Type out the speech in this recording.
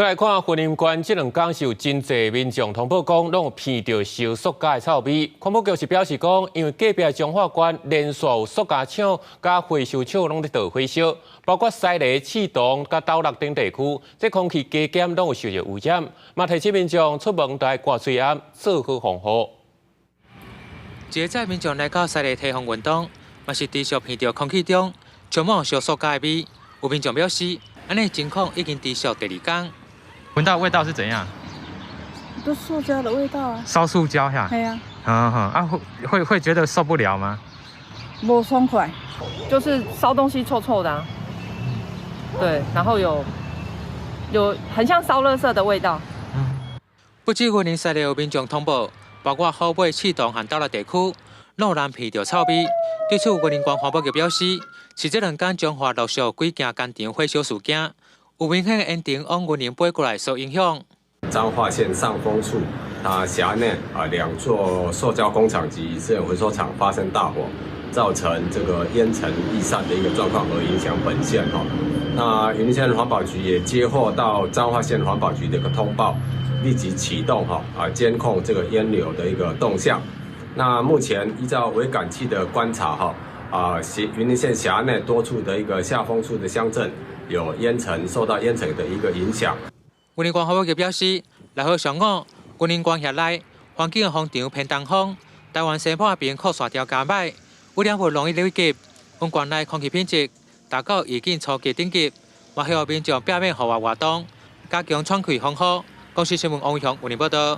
再来看云林县这2天是有真侪民众通报讲，拢有闻到烧塑胶的臭味。环保局是表示讲，因为隔壁的彰化县连续有塑胶厂甲回收厂拢在倒火烧，包括西螺、启东甲斗六等地区，这空气加减拢有受到污染。嘛提醒民众出门要挂水暗，做好防护。一载民众来到西螺体风运动，嘛是持续闻到空气中充满烧塑胶的味。有民众表示，安尼情况已经持续第2天。 闻到味道是怎样？都塑胶的味道啊！烧塑胶呀？对呀。会觉得受不了吗？不爽快，就是烧东西臭臭的、啊，对，然后有很像烧垃圾的味道。不止云林西螺有民众通报，包括后尾、启东和斗六地区，拢有人闻到臭味。对此，云林县环保局表示，是这2天彰化陆续几件工厂火烧事件。 有明显的烟尘往云林飞过来，受影响。彰化县上风处，它辖内2座塑胶工厂及资源回收厂发生大火，造成这个烟尘逸散的一个状况，而影响本县哈。那云林县环保局也接获到彰化县环保局的一个通报，立即启动监控这个烟流的一个动向。那目前依照微感器的观察云林县辖内多处的一个下风处的乡镇。 有烟尘受到烟尘的一个影响。云林县环保局表示，6号上午，云林县辖内环境的风场偏东风，台湾西半边扩散条加歹，污染物容易累积，云县内空气品质达到预警初级等级，嘛希望民众避免户外活动，加强喘气防护。公司新闻王伟雄云林报道。